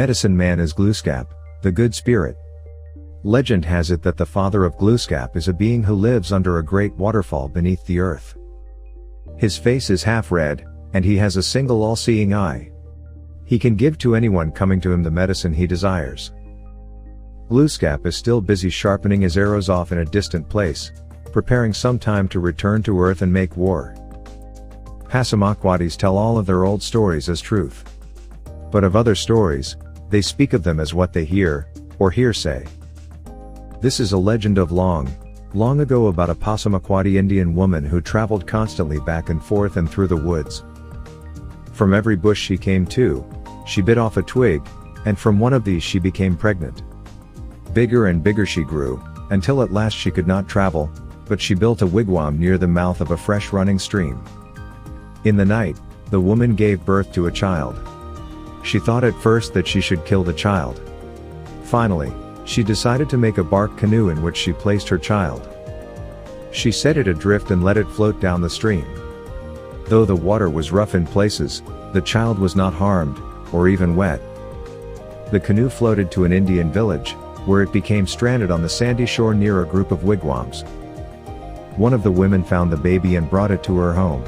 Medicine Man is Glooscap, the good spirit. Legend has it that the father of Glooscap is a being who lives under a great waterfall beneath the earth. His face is half red, and he has a single all-seeing eye. He can give to anyone coming to him the medicine he desires. Glooscap is still busy sharpening his arrows off in a distant place, preparing some time to return to Earth and make war. Passamaquoddies tell all of their old stories as truth. But of other stories, they speak of them as what they hear, or hearsay. This is a legend of long ago about a Passamaquoddy Indian woman who traveled constantly back and forth and through the woods. From every bush she came to, she bit off a twig, and from one of these she became pregnant. Bigger and bigger she grew, until at last she could not travel, but she built a wigwam near the mouth of a fresh running stream. In the night, the woman gave birth to a child. She thought at first that she should kill the child. Finally, she decided to make a bark canoe in which she placed her child. She set it adrift and let it float down the stream. Though the water was rough in places, the child was not harmed, or even wet. The canoe floated to an Indian village, where it became stranded on the sandy shore near a group of wigwams. One of the women found the baby and brought it to her home.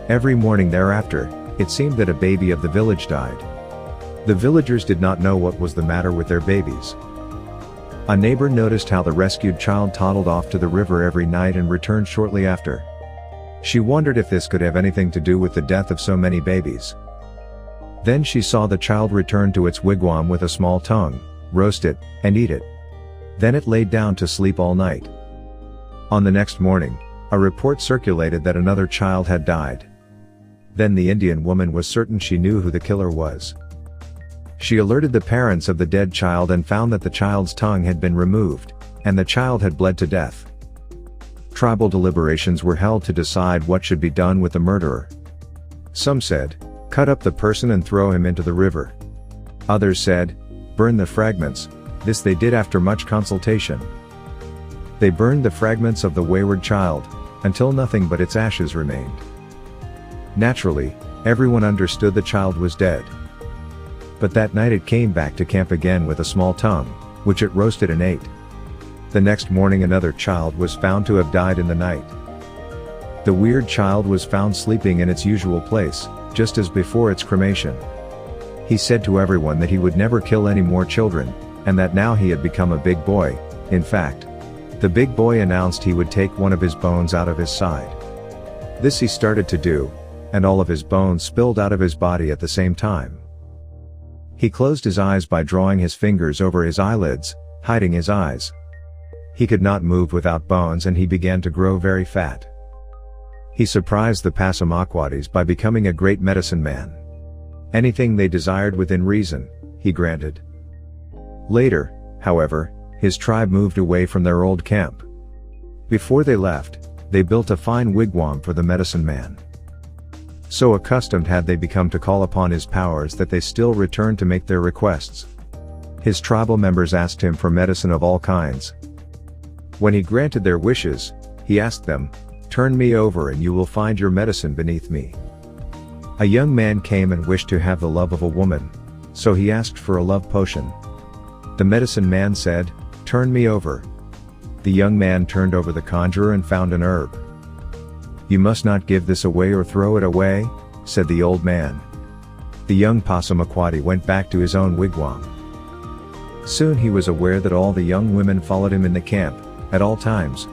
Every morning thereafter, it seemed that a baby of the village died. The villagers did not know what was the matter with their babies. A neighbor noticed how the rescued child toddled off to the river every night and returned shortly after. She wondered if this could have anything to do with the death of so many babies. Then she saw the child return to its wigwam with a small tongue, roast it, and eat it. Then it laid down to sleep all night. On the next morning, a report circulated that another child had died. Then the Indian woman was certain she knew who the killer was. She alerted the parents of the dead child and found that the child's tongue had been removed, and the child had bled to death. Tribal deliberations were held to decide what should be done with the murderer. Some said, cut up the person and throw him into the river. Others said, burn the fragments. This they did after much consultation. They burned the fragments of the wayward child, until nothing but its ashes remained. Naturally, everyone understood the child was dead. But that night it came back to camp again with a small tongue, which it roasted and ate. The next morning another child was found to have died in the night. The weird child was found sleeping in its usual place, just as before its cremation. He said to everyone that he would never kill any more children, and that now he had become a big boy. In fact, the big boy announced he would take one of his bones out of his side. This he started to do, and all of his bones spilled out of his body at the same time. He closed his eyes by drawing his fingers over his eyelids, hiding his eyes. He could not move without bones and he began to grow very fat. He surprised the Passamaquoddies by becoming a great medicine man. Anything they desired within reason, he granted. Later, however, his tribe moved away from their old camp. Before they left, they built a fine wigwam for the medicine man. So accustomed had they become to call upon his powers that they still returned to make their requests. His tribal members asked him for medicine of all kinds. When he granted their wishes, he asked them, turn me over and you will find your medicine beneath me. A young man came and wished to have the love of a woman, so he asked for a love potion. The medicine man said, turn me over. The young man turned over the conjurer and found an herb. You must not give this away or throw it away, said the old man. The young Passamaquoddy went back to his own wigwam. Soon he was aware that all the young women followed him in the camp, at all times.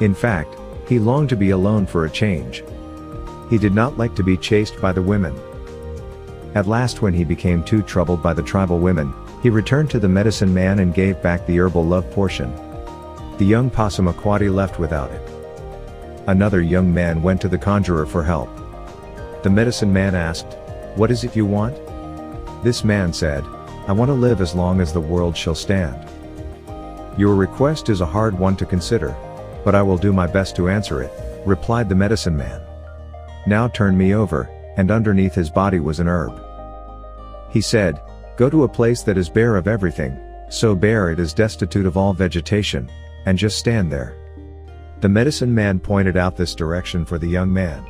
In fact, he longed to be alone for a change. He did not like to be chased by the women. At last, when he became too troubled by the tribal women, he returned to the medicine man and gave back the herbal love portion. The young Passamaquoddy left without it. Another young man went to the conjurer for help. The medicine man asked, what is it you want? This man said, I want to live as long as the world shall stand. Your request is a hard one to consider, but I will do my best to answer it, replied the medicine man. Now turn me over, and underneath his body was an herb. He said, go to a place that is bare of everything, so bare it is destitute of all vegetation, and just stand there. The medicine man pointed out this direction for the young man.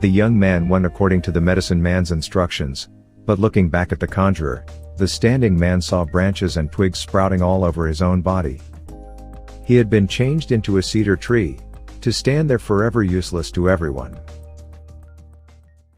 The young man went according to the medicine man's instructions, But looking back at the conjurer, the standing man saw branches and twigs sprouting all over his own body. He had been changed into a cedar tree, to stand there forever useless to everyone.